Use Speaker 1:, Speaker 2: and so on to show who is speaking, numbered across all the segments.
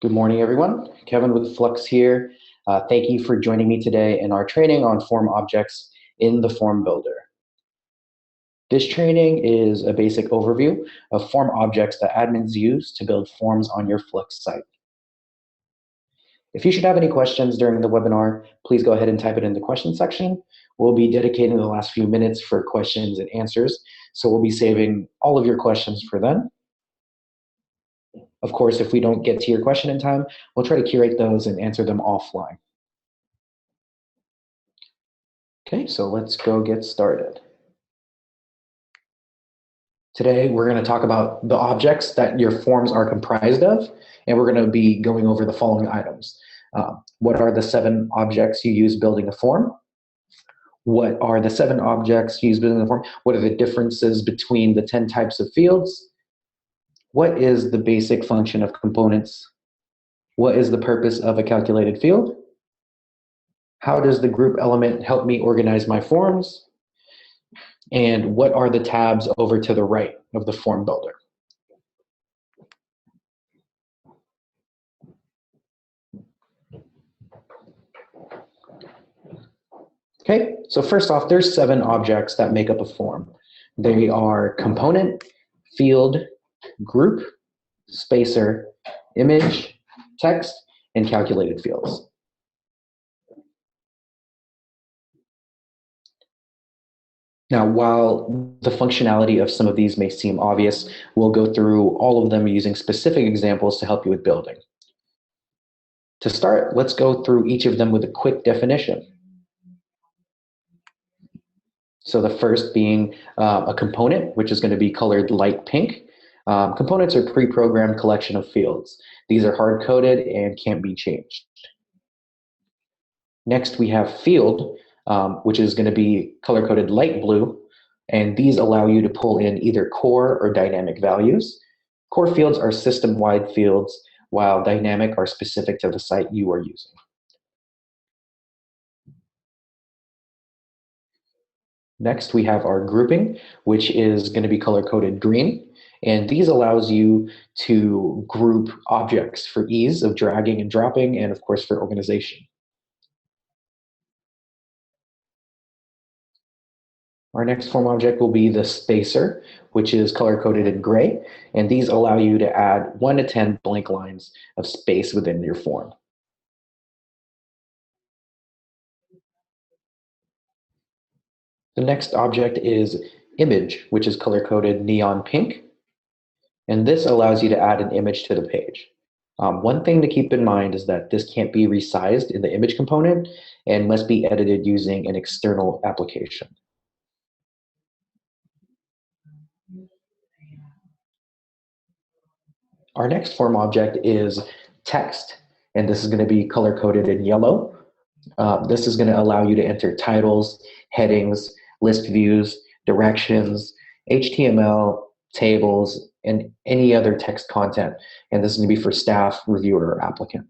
Speaker 1: Good morning, everyone. Kevin with Flux here. Thank you for joining me today in our training on form objects in the Form Builder. This training is a basic overview of form objects that admins use to build forms on your Flux site. If you should have any questions during the webinar, please go ahead and type it in the question section. We'll be dedicating the last few minutes for questions and answers, so we'll be saving all of your questions for then. Of course, if we don't get to your question in time, we'll try to curate those and answer them offline. Okay, so let's go get started. Today, we're going to talk about the objects that your forms are comprised of, and we're going to be going over the following items. What are the 7 objects you use building a form? What are the 7 objects used building a form? What are the differences between the 10 types of fields? What is the basic function of components? What is the purpose of a calculated field? How does the group element help me organize my forms? And what are the tabs over to the right of the form builder? Okay, so first off, there's 7 objects that make up a form. They are component, field, group, spacer, image, text, and calculated fields. Now, while the functionality of some of these may seem obvious, we'll go through all of them using specific examples to help you with building. To start, let's go through each of them with a quick definition. So the first being a component, which is going to be colored light pink. Components are pre-programmed collection of fields. These are hard-coded and can't be changed. Next, we have field, which is going to be color-coded light blue, and these allow you to pull in either core or dynamic values. Core fields are system-wide fields, while dynamic are specific to the site you are using. Next, we have our grouping, which is going to be color-coded green. And these allows you to group objects for ease of dragging and dropping, and of course for organization. Our next form object will be the spacer, which is color-coded in gray. And these allow you to add 1 to 10 blank lines of space within your form. The next object is image, which is color-coded neon pink. And this allows you to add an image to the page. One thing to keep in mind is that this can't be resized in the image component and must be edited using an external application. Our next form object is text, and this is going to be color-coded in yellow. This is going to allow you to enter titles, headings, list views, directions, HTML, tables, and any other text content. And this is going to be for staff, reviewer, or applicant.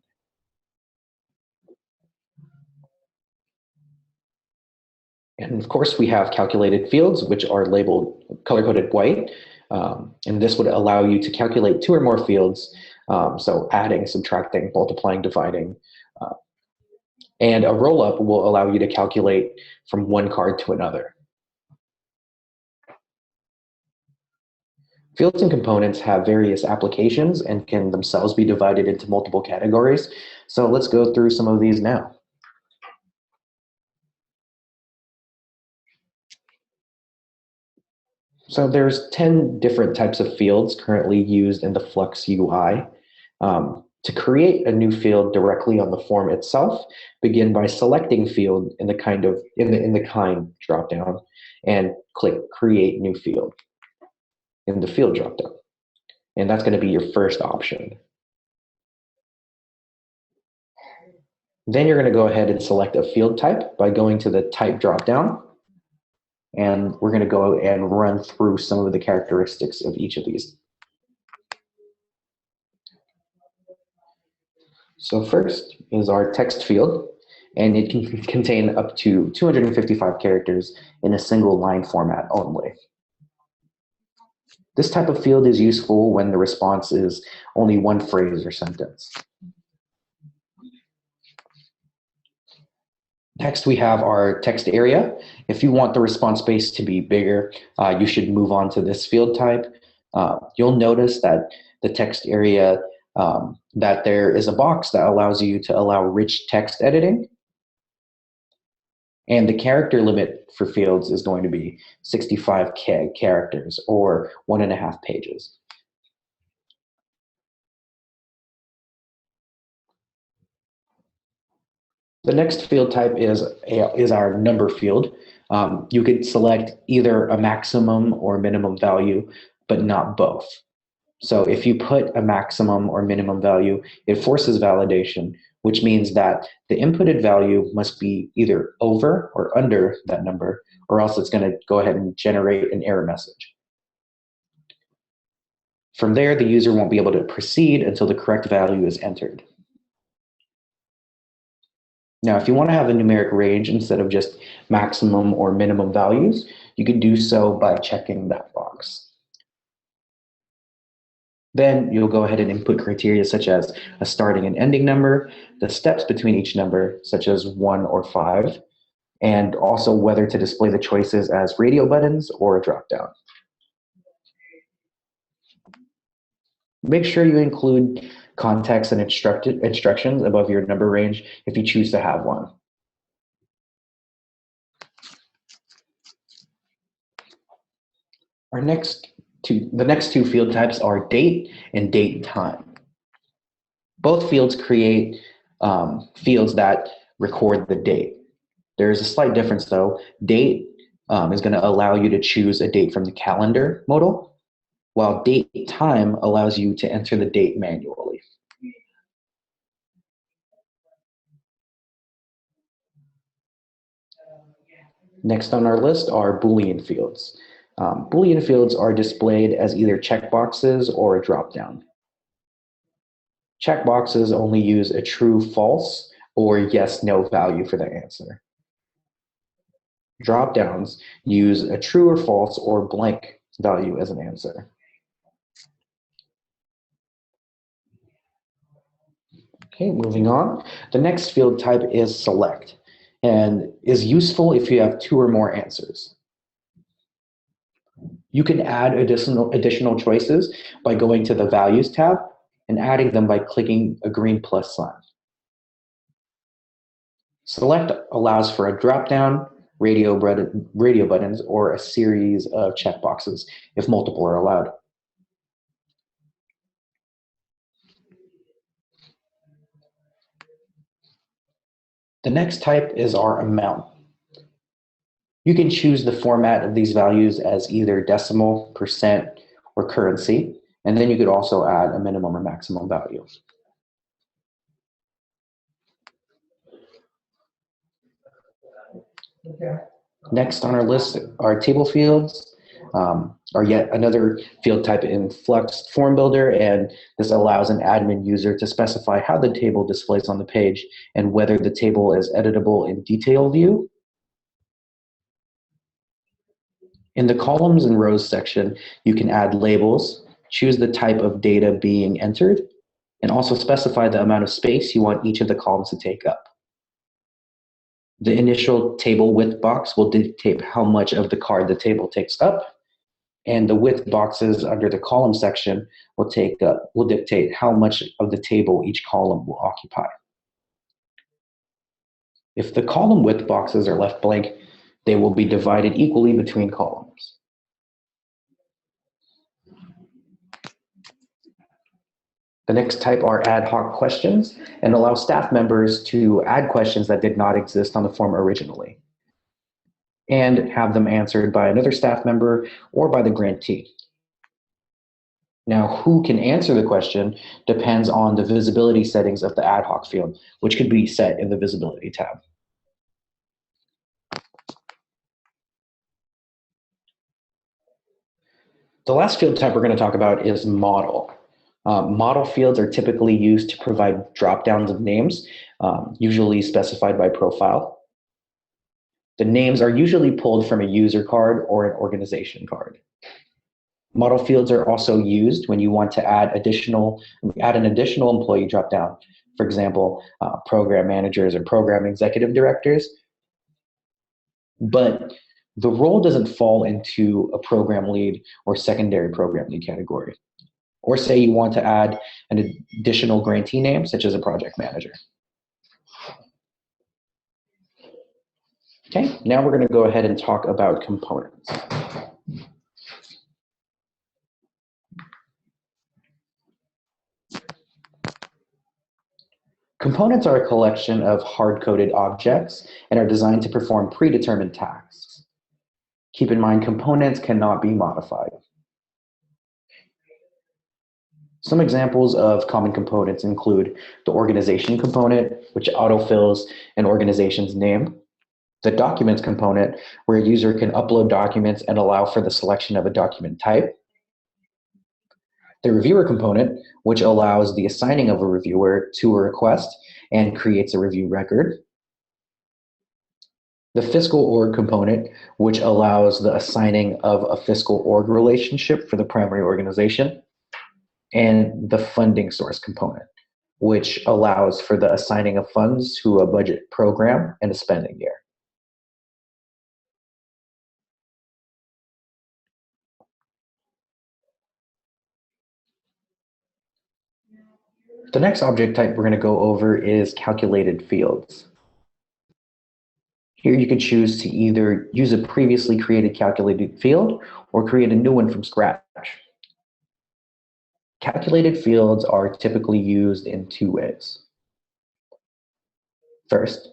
Speaker 1: And of course, we have calculated fields, which are labeled color-coded white. And this would allow you to calculate 2 or more fields. So adding, subtracting, multiplying, dividing. And a roll-up will allow you to calculate from one card to another. Fields and components have various applications and can themselves be divided into multiple categories. So let's go through some of these now. So there's 10 different types of fields currently used in the Flux UI. To create a new field directly on the form itself, begin by selecting field in the kind dropdown and click Create New Field in the field dropdown. And that's going to be your first option. Then you're going to go ahead and select a field type by going to the Type dropdown. And we're going to go and run through some of the characteristics of each of these. So first is our text field, and it can contain up to 255 characters in a single line format only. This type of field is useful when the response is only one phrase or sentence. Next, we have our text area. If you want the response space to be bigger, you should move on to this field type. You'll notice that the text area, that there is a box that allows you to allow rich text editing. And the character limit for fields is going to be 65 characters, or 1.5 pages. The next field type is our number field. You could select either a maximum or minimum value, but not both. So if you put a maximum or minimum value, it forces validation, which means that the inputted value must be either over or under that number, or else it's going to go ahead and generate an error message. From there, the user won't be able to proceed until the correct value is entered. Now, if you want to have a numeric range instead of just maximum or minimum values, you can do so by checking that box. Then you'll go ahead and input criteria such as a starting and ending number, the steps between each number, such as 1 or 5, and also whether to display the choices as radio buttons or a dropdown. Make sure you include context and instructions above your number range if you choose to have one. The next two field types are date and date and time. Both fields create fields that record the date. There's a slight difference though. Date is going to allow you to choose a date from the calendar modal, while date time allows you to enter the date manually. Next on our list are Boolean fields. Boolean fields are displayed as either checkboxes or a dropdown. Checkboxes only use a true, false, or yes, no value for the answer. Dropdowns use a true or false or blank value as an answer. Okay, moving on. The next field type is select and is useful if you have 2 or more answers. You can add additional choices by going to the Values tab and adding them by clicking a green plus sign. Select allows for a drop-down, radio buttons, or a series of checkboxes if multiple are allowed. The next type is our amount. You can choose the format of these values as either decimal, percent, or currency, and then you could also add a minimum or maximum value. Next on our list are table fields, are yet another field type in Flux Form Builder, and this allows an admin user to specify how the table displays on the page and whether the table is editable in detail view. In the columns and rows section, you can add labels, choose the type of data being entered, and also specify the amount of space you want each of the columns to take up. The initial table width box will dictate how much of the card the table takes up, and the width boxes under the column section will dictate how much of the table each column will occupy. If the column width boxes are left blank, they will be divided equally between columns. The next type are ad hoc questions and allow staff members to add questions that did not exist on the form originally and have them answered by another staff member or by the grantee. Now, who can answer the question depends on the visibility settings of the ad hoc field, which could be set in the visibility tab. The last field type we're going to talk about is model. Model fields are typically used to provide drop-downs of names, usually specified by profile. The names are usually pulled from a user card or an organization card. Model fields are also used when you want to add an additional employee dropdown. For example, program managers or program executive directors. But the role doesn't fall into a program lead or secondary program lead category. Or say you want to add an additional grantee name, such as a project manager. Okay, now we're going to go ahead and talk about components. Components are a collection of hard-coded objects and are designed to perform predetermined tasks. Keep in mind, components cannot be modified. Some examples of common components include the organization component, which autofills an organization's name, the documents component, where a user can upload documents and allow for the selection of a document type, the reviewer component, which allows the assigning of a reviewer to a request and creates a review record, the fiscal org component, which allows the assigning of a fiscal org relationship for the primary organization, and the funding source component, which allows for the assigning of funds to a budget program and a spending year. The next object type we're going to go over is calculated fields. Here you can choose to either use a previously created calculated field or create a new one from scratch. Calculated fields are typically used in two ways. First,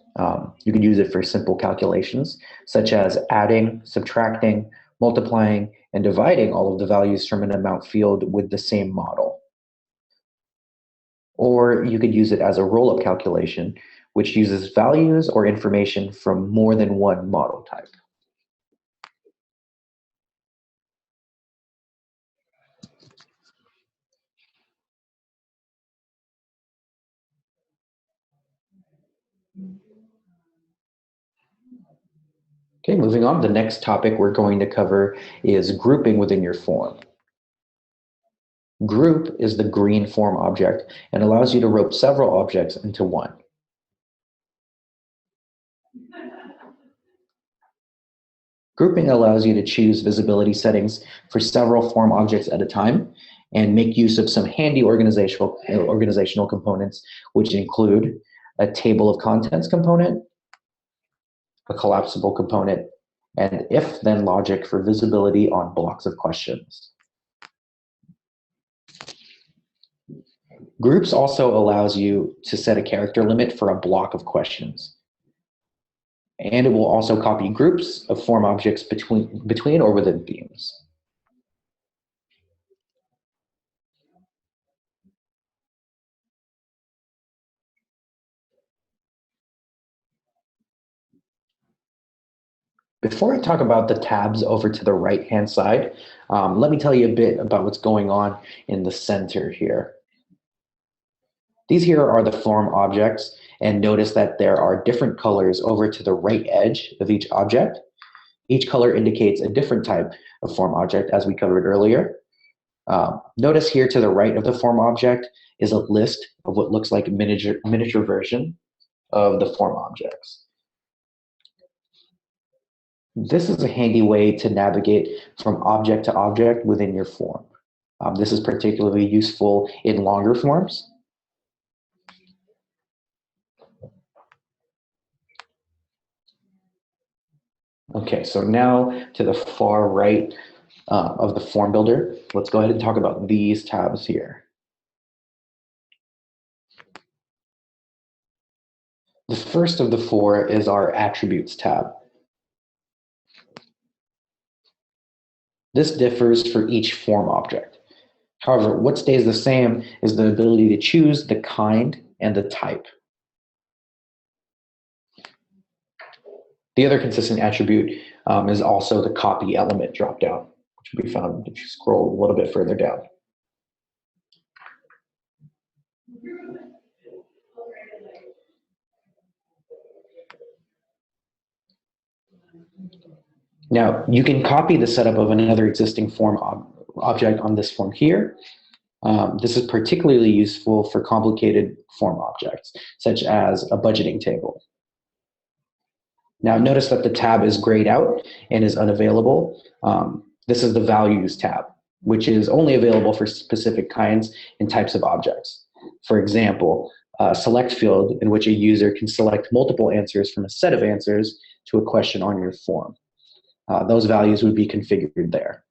Speaker 1: you can use it for simple calculations, such as adding, subtracting, multiplying, and dividing all of the values from an amount field with the same model. Or you could use it as a roll-up calculation, which uses values or information from more than one model type. Okay, moving on, the next topic we're going to cover is grouping within your form. Group is the green form object and allows you to rope several objects into one. Grouping allows you to choose visibility settings for several form objects at a time and make use of some handy organizational components, which include a table of contents component, a collapsible component, and if-then logic for visibility on blocks of questions. Groups also allows you to set a character limit for a block of questions. And it will also copy groups of form objects between or within themes. Before I talk about the tabs over to the right-hand side, let me tell you a bit about what's going on in the center here. These here are the form objects, and notice that there are different colors over to the right edge of each object. Each color indicates a different type of form object, as we covered earlier. Notice here to the right of the form object is a list of what looks like a miniature version of the form objects. This is a handy way to navigate from object to object within your form. This is particularly useful in longer forms. Okay, so now to the far right of the form builder, let's go ahead and talk about these tabs here. The first of the four is our attributes tab. This differs for each form object. However, what stays the same is the ability to choose the kind and the type. The other consistent attribute is also the copy element dropdown, which will be found if you scroll a little bit further down. Now, you can copy the setup of another existing form object on this form here. This is particularly useful for complicated form objects, such as a budgeting table. Now notice that the tab is grayed out and is unavailable. This is the Values tab, which is only available for specific kinds and types of objects. For example, a select field in which a user can select multiple answers from a set of answers to a question on your form. Those values would be configured there.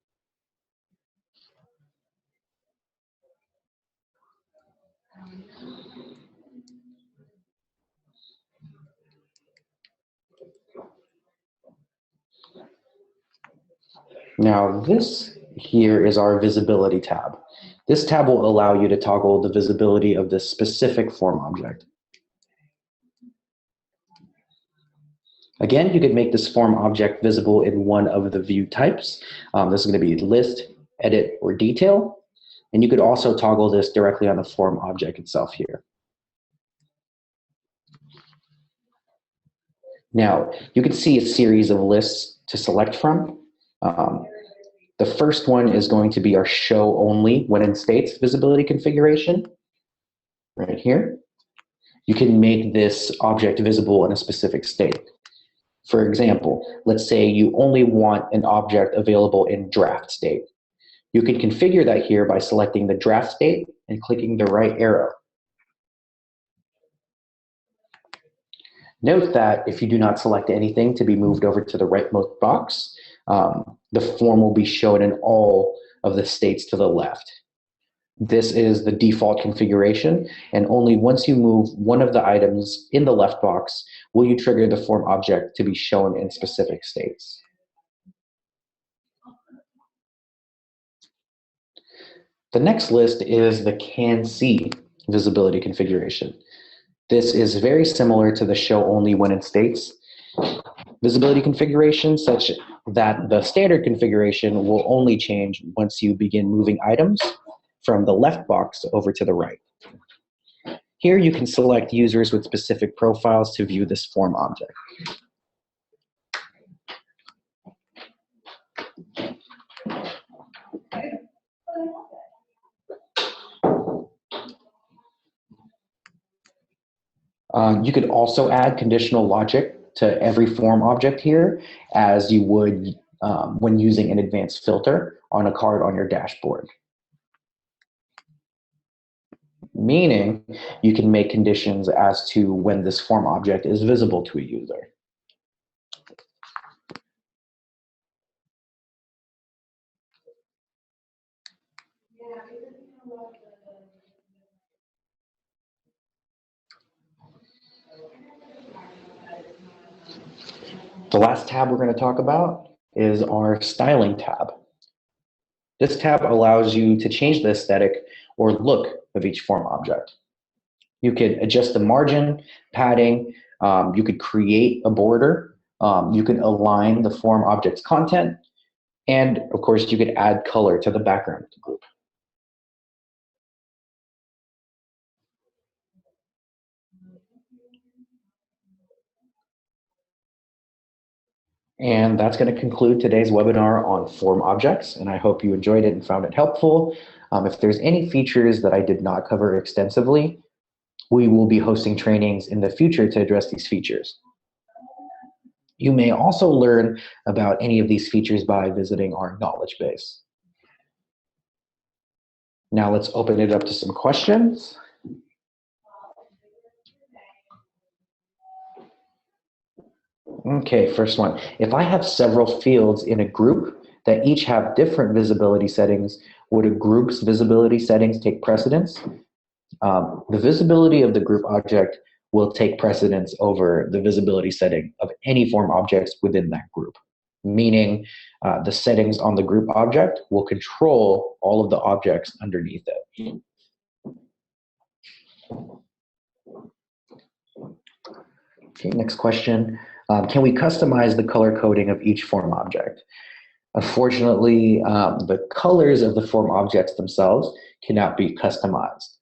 Speaker 1: Now this here is our visibility tab. This tab will allow you to toggle the visibility of this specific form object. Again, you could make this form object visible in one of the view types. This is going to be list, edit, or detail. And you could also toggle this directly on the form object itself here. Now, you can see a series of lists to select from. The first one is going to be our show only when in states visibility configuration, right here. You can make this object visible in a specific state. For example, let's say you only want an object available in draft state. You can configure that here by selecting the draft state and clicking the right arrow. Note that if you do not select anything to be moved over to the rightmost box, the form will be shown in all of the states to the left. This is the default configuration, and only once you move one of the items in the left box will you trigger the form object to be shown in specific states. The next list is the can see visibility configuration. This is very similar to the show only when in states visibility configuration, such that the standard configuration will only change once you begin moving items from the left box over to the right. Here you can select users with specific profiles to view this form object. You could also add conditional logic to every form object here, as you would when using an advanced filter on a card on your dashboard. Meaning, you can make conditions as to when this form object is visible to a user. The last tab we're going to talk about is our styling tab. This tab allows you to change the aesthetic or look of each form object. You could adjust the margin, padding, you could create a border, you could align the form object's content, and of course you could add color to the background of the group. And that's going to conclude today's webinar on form objects, and I hope you enjoyed it and found it helpful. If there's any features that I did not cover extensively, we will be hosting trainings in the future to address these features. You may also learn about any of these features by visiting our knowledge base. Now let's open it up to some questions. Okay, first one. If I have several fields in a group that each have different visibility settings, would a group's visibility settings take precedence? The visibility of the group object will take precedence over the visibility setting of any form objects within that group, meaning the settings on the group object will control all of the objects underneath it. Okay, next question. Can we customize the color coding of each form object? Unfortunately, the colors of the form objects themselves cannot be customized.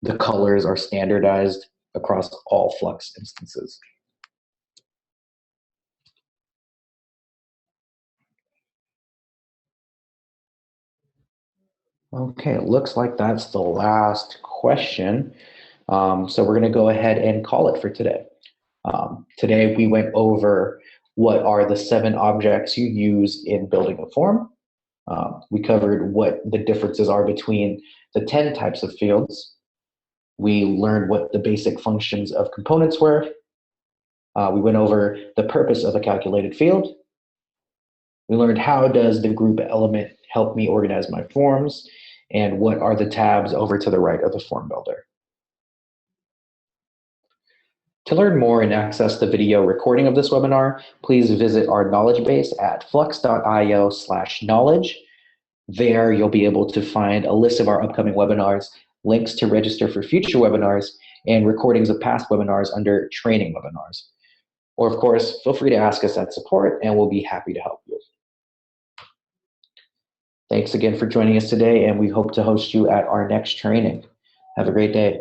Speaker 1: The colors are standardized across all Flux instances. Okay, it looks like that's the last question. So we're going to go ahead and call it for today. Today we went over what are the 7 objects you use in building a form. We covered what the differences are between the 10 types of fields. We learned what the basic functions of components were. We went over the purpose of a calculated field. We learned how does the group element help me organize my forms, and what are the tabs over to the right of the form builder. To learn more and access the video recording of this webinar, please visit our knowledge base at flux.io/knowledge. There, you'll be able to find a list of our upcoming webinars, links to register for future webinars, and recordings of past webinars under training webinars. Or, of course, feel free to ask us at support, and we'll be happy to help you. Thanks again for joining us today, and we hope to host you at our next training. Have a great day.